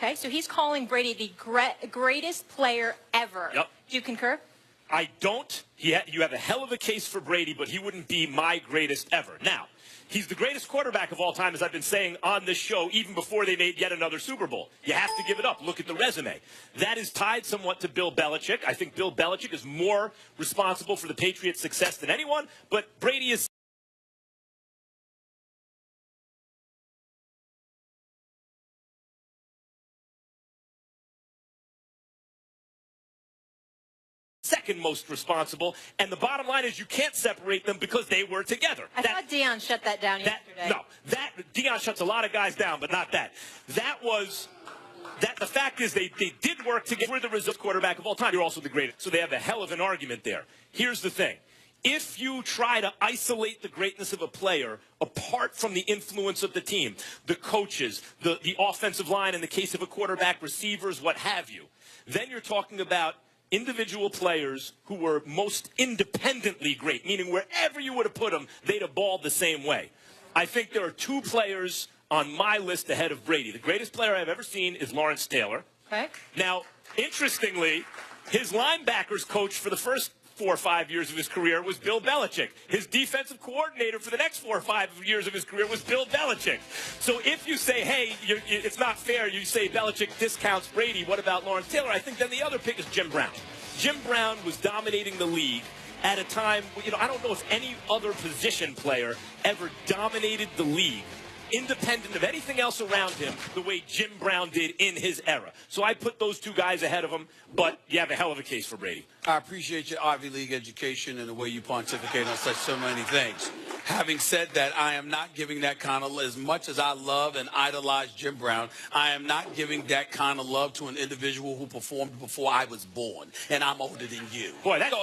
Okay, so he's calling Brady the greatest player ever. Yep. Do you concur? I don't. You have a hell of a case for Brady, but he wouldn't be my greatest ever. Now, he's the greatest quarterback of all time, as I've been saying on this show, even before they made yet another Super Bowl. You have to give it up. Look at the resume. That is tied somewhat to Bill Belichick. I think Bill Belichick is more responsible for the Patriots' success than anyone, but Brady is second most responsible, and the bottom line is you can't separate them because they were together. I thought Deion shut that down yesterday. No, Deion shuts a lot of guys down, but not that. The fact is they did work together. We're the result quarterback of all time. You're also the greatest. So they have a hell of an argument there. Here's the thing. If you try to isolate the greatness of a player apart from the influence of the team, the coaches, the offensive line in the case of a quarterback, receivers, what have you, then you're talking about individual players who were most independently great, meaning wherever you would have put them, they'd have balled the same way. I think there are two players on my list ahead of Brady. The greatest player I've ever seen is Lawrence Taylor. Okay. Now, interestingly, his linebackers coach for the first 4 or 5 years of his career was Bill Belichick. His defensive coordinator for the next 4 or 5 years of his career was Bill Belichick. So if you say, hey, it's not fair, you say Belichick discounts Brady, what about Lawrence Taylor? I think then the other pick is Jim Brown. Jim Brown was dominating the league at a time, I don't know if any other position player ever dominated the league independent of anything else around him the way Jim Brown did in his era. So I put those two guys ahead of him, but you have a hell of a case for Brady. I appreciate your Ivy League education and the way you pontificate on so many things. Having said that, I am not giving that kind of, as much as I love and idolize Jim Brown, I am not giving that kind of love to an individual who performed before I was born, and I'm older than you. Boy, that's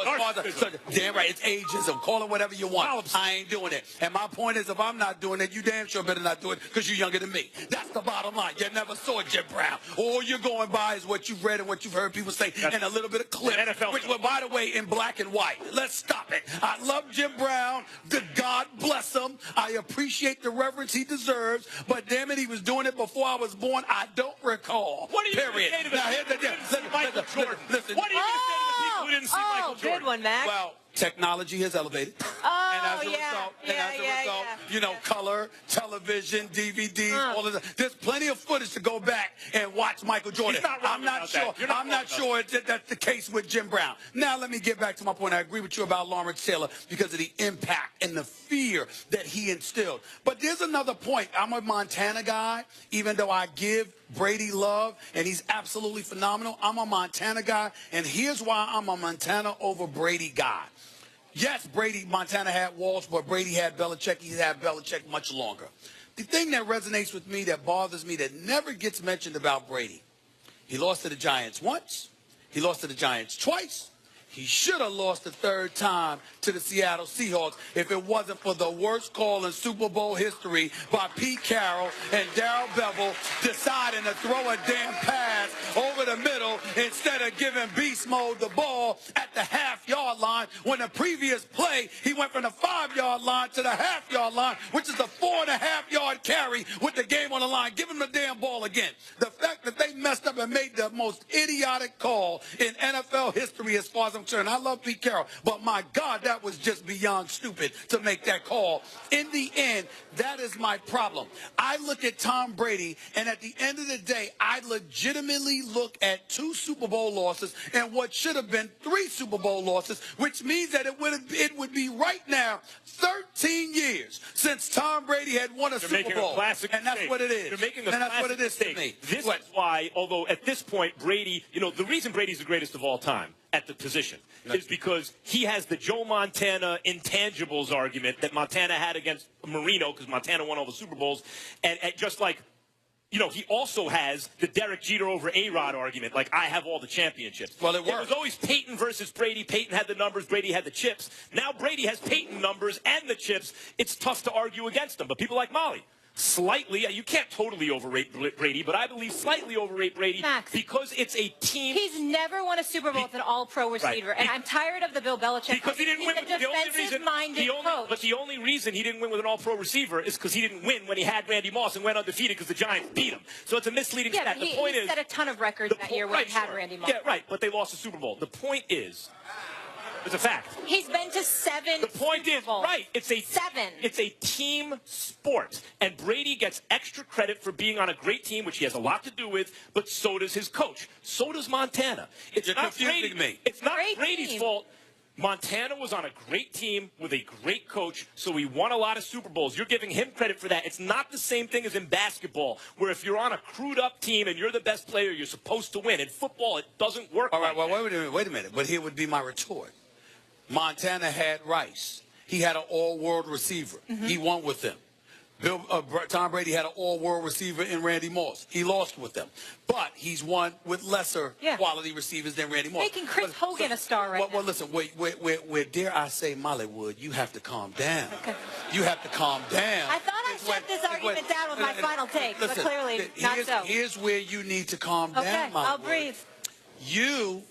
damn right, it's ageism. Call it whatever you want. I ain't doing it. And my point is, if I'm not doing it, you damn sure better not do it because you're younger than me. That's the bottom line. You never saw Jim Brown. All you're going by is what you've read and what you've heard people say and a little bit of clip, which were, by the way, in black and white. Let's stop it. I love Jim Brown. God bless him. I appreciate the reverence he deserves, but damn it, he was doing it before I was born. I don't recall. What are you going to say to the Michael Jordan? Listen. What are you going to say to the people who didn't see Michael Jordan? Good one, Mac. Well, technology has elevated. And as a result, color, television, DVD, all of that. There's plenty of footage to go back and watch Michael Jordan. I'm not sure that's the case with Jim Brown. Now let me get back to my point. I agree with you about Lawrence Taylor because of the impact and the fear that he instilled. But there's another point. I'm a Montana guy, even though I give Brady love, and he's absolutely phenomenal. I'm a Montana guy, and here's why I'm a Montana over Brady guy. Yes, Montana had Walsh, but Brady had Belichick. He had Belichick much longer. The thing that resonates with me, that bothers me, that never gets mentioned about Brady, he lost to the Giants once. He lost to the Giants twice. He should have lost the third time to the Seattle Seahawks if it wasn't for the worst call in Super Bowl history by Pete Carroll and Darrell Bevell deciding to throw a damn pass over the middle instead of giving Beast Mode the ball at the half-yard line when the previous play he went from the 5-yard line to the half-yard line, which is a 4.5-yard carry with the game on the line. Give him the damn ball again. The fact that they messed up and made the most idiotic call in NFL history as far as I'm concerned. I love Pete Carroll, but my God, that was just beyond stupid to make that call. In the end, that is my problem. I look at Tom Brady, and at the end of the day, I legitimately look at 2 Super Bowl losses and what should have been 3 Super Bowl losses, which means that it would be right now 13 years since Tom Brady had won a Super Bowl. And that's what it is. You're making a classic mistake. This is why, although at this point, Brady, the reason Brady's the greatest of all time at the position is because he has the Joe Montana intangibles argument that Montana had against Marino because Montana won all the Super Bowls. And just like, he also has the Derek Jeter over A-Rod argument, like I have all the championships. Well, it was always Peyton versus Brady. Peyton had the numbers, Brady had the chips. Now Brady has Peyton numbers and the chips. It's tough to argue against them. But people like Molly, slightly. You can't totally overrate Brady, but I believe slightly overrate Brady because it's a team. He's never won a Super Bowl with an all-pro receiver, and I'm tired of the Bill Belichick. Because he didn't win. But the only reason he didn't win with an all-pro receiver is because he didn't win when he had Randy Moss and went undefeated because the Giants beat him. So it's a misleading stat. The point is, he set a ton of records that year when he had Randy Moss. Yeah, right, but they lost the Super Bowl. The point is, it's a fact. He's been to 7 The point Super is, Bowls. right, it's a team sport. And Brady gets extra credit for being on a great team, which he has a lot to do with, but so does his coach. So does Montana. You're confusing me. It's not Brady's fault. Montana was on a great team with a great coach, so he won a lot of Super Bowls. You're giving him credit for that. It's not the same thing as in basketball, where if you're on a crewed-up team and you're the best player, you're supposed to win. In football, it doesn't work. All right, like well, wait a minute. But here would be my retort. Montana had Rice. He had an all-world receiver. He won with them. Tom Brady had an all-world receiver in Randy Moss. He lost with them. But he's won with lesser quality receivers than Randy Moss. Making Chris Hogan a star right now. Well, listen, where dare I say Mollywood, you have to calm down. Okay. You have to calm down. I thought I shut this argument down with my final take, but clearly not so. Here's where you need to calm down, Mollywood. I'll breathe. You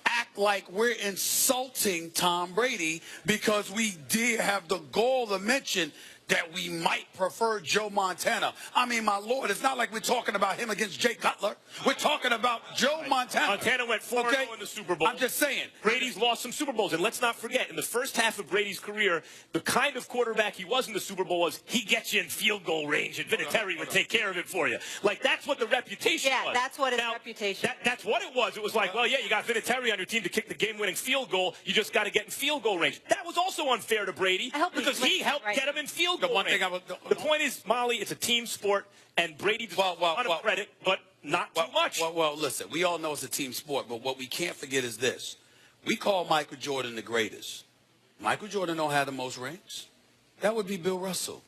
act like we're insulting Tom Brady because we did have the gall to mention that we might prefer Joe Montana. I mean, my Lord, it's not like we're talking about him against Jay Cutler. We're talking about Joe Montana. Montana went 4-0 in the Super Bowl. I'm just saying. Brady's lost some Super Bowls. And let's not forget, in the first half of Brady's career, the kind of quarterback he was in the Super Bowl was he gets you in field goal range, and Vinatieri would take care of it for you. Like, that's what the reputation was. Yeah, that's what his reputation That's what it was. It was like, well, yeah, you got Vinatieri on your team to kick the game-winning field goal. You just got to get in field goal range. That was also unfair to Brady because he helped get him in field goal range. The point is, Molly, it's a team sport, and Brady deserves a lot of credit, but not too much. Well, listen, we all know it's a team sport, but what we can't forget is this. We call Michael Jordan the greatest. Michael Jordan don't have the most rings. That would be Bill Russell.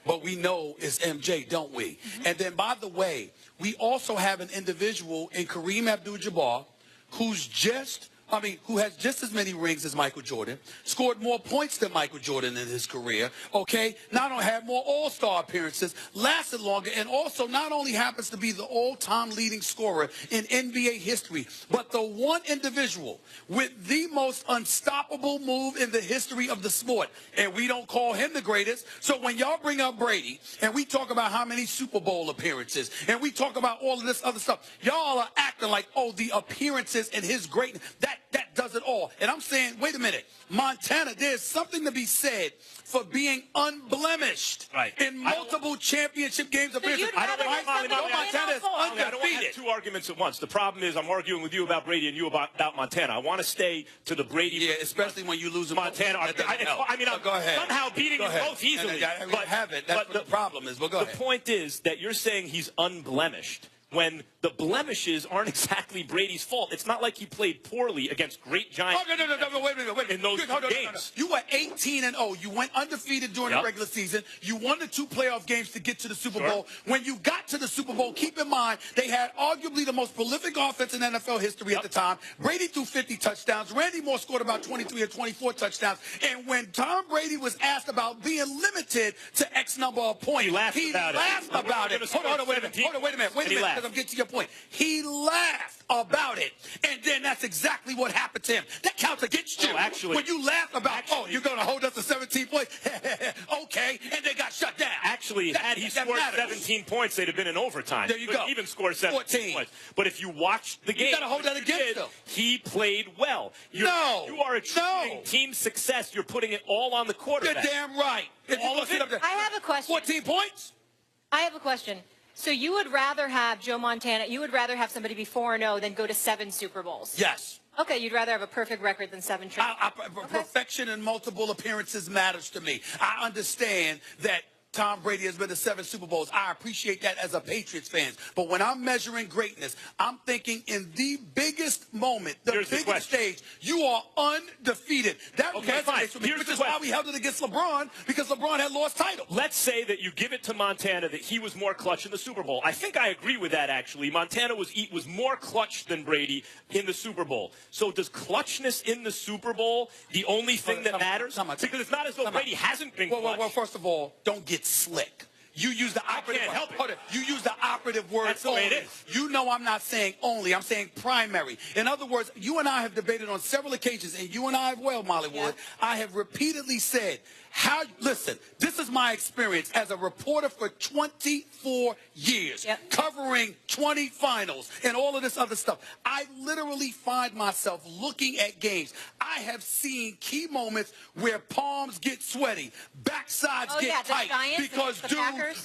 But we know it's MJ, don't we? And then, by the way, we also have an individual in Kareem Abdul-Jabbar who has just as many rings as Michael Jordan, scored more points than Michael Jordan in his career, okay? Not only had more all-star appearances, lasted longer, and also not only happens to be the all-time leading scorer in NBA history, but the one individual with the most unstoppable move in the history of the sport. And we don't call him the greatest. So when y'all bring up Brady, and we talk about how many Super Bowl appearances, and we talk about all of this other stuff, y'all are acting like, oh, the appearances and his greatness, that does it all. And I'm saying, wait a minute, Montana, there's something to be said for being unblemished in multiple championship games. So Montana is undefeated. I don't want to have two arguments at once. The problem is I'm arguing with you about Brady and you about Montana. I want to stay to the Brady. Yeah, especially when you lose Montana. I'm somehow beating them both easily. That's what the problem is. But go ahead. The point is that you're saying he's unblemished, when the blemishes aren't exactly Brady's fault. It's not like he played poorly against great Giants. Oh, no, wait a minute. In those games. You were 18-0. You went undefeated during the regular season. You won the 2 playoff games to get to the Super Bowl. When you got to the Super Bowl, keep in mind, they had arguably the most prolific offense in NFL history at the time. Brady threw 50 touchdowns. Randy Moss scored about 23 or 24 touchdowns. And when Tom Brady was asked about being limited to X number of points, he laughed about it. Hold on, wait a minute, because I'm getting to your point. He laughed about it, and then that's exactly what happened to him. That counts against you. When you laugh about, you're going to hold us to 17 points, okay, and they got shut down. Actually, had he scored 17 points, they'd have been in overtime. There you go. Even scored 17 points. But if you watch the game, you got to hold that against him. He played well. You are achieving team success. You're putting it all on the quarterback. You're damn right. I have a question. 14 points? I have a question. So you would rather have Joe Montana, you would rather have somebody be 4-0 than go to 7 Super Bowls? Yes. Okay, you'd rather have a perfect record than 7 Perfection in multiple appearances matters to me. I understand that Tom Brady has been to 7 Super Bowls. I appreciate that as a Patriots fan. But when I'm measuring greatness, I'm thinking in the biggest moment, the biggest stage, you are undefeated. That resonates with me, which is why we held it against LeBron, because LeBron had lost titles. Let's say that you give it to Montana that he was more clutch in the Super Bowl. I think I agree with that, actually. Montana was more clutch than Brady in the Super Bowl. So does clutchness in the Super Bowl the only thing that matters? Because it's not as though Brady hasn't been clutch. Well, first of all, don't get slick. You use the operative can't help it. Hold it. You use the operative word That's the way only. it is. You know I'm not saying only. I'm saying primary. In other words, you and I have debated on several occasions, and you and I as well, Molly Wood. I have repeatedly said, listen, this is my experience as a reporter for 24 years, covering 20 finals and all of this other stuff. I literally find myself looking at games. I have seen key moments where palms get sweaty, backsides get tight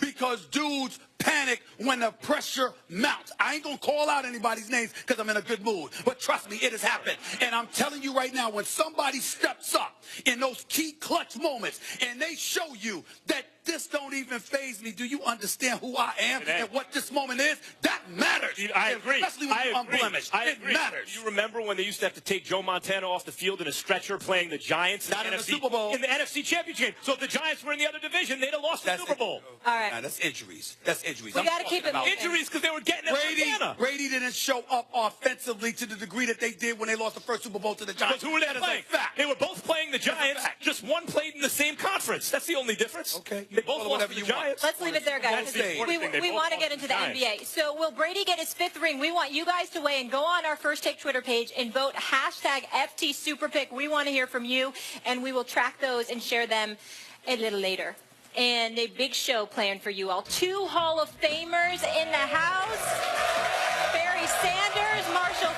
because dudes panic when the pressure mounts. I ain't gonna call out anybody's names because I'm in a good mood, but trust me, it has happened. And I'm telling you right now, when somebody steps up in those key clutch moments and they show you that this don't even faze me, do you understand who I am and what this moment is? That matters. I agree. Especially when you're unblemished. It matters. You remember when they used to have to take Joe Montana off the field in a stretcher playing the Giants Not in the Super Bowl. In the NFC Championship game. So if the Giants were in the other division, they'd have lost the Super Bowl. All right. Nah, that's injuries. That's injuries. We got to keep it moving. Injuries because they were getting Montana. Brady didn't show up offensively to the degree that they did when they lost the first Super Bowl to the Giants. Because who were they playing? They were both playing the Giants. Just one played in the same conference. That's the only difference. Okay. They both lost to the Giants. Let's leave it there, guys. We want to get into the NBA. So will Brady get his 5th ring? We want you guys to weigh in. Go on our First Take Twitter page and vote #FTSuperPick. We want to hear from you, and we will track those and share them a little later. And a big show planned for you all. 2 Hall of Famers in the house. Barry Sanders, Marshall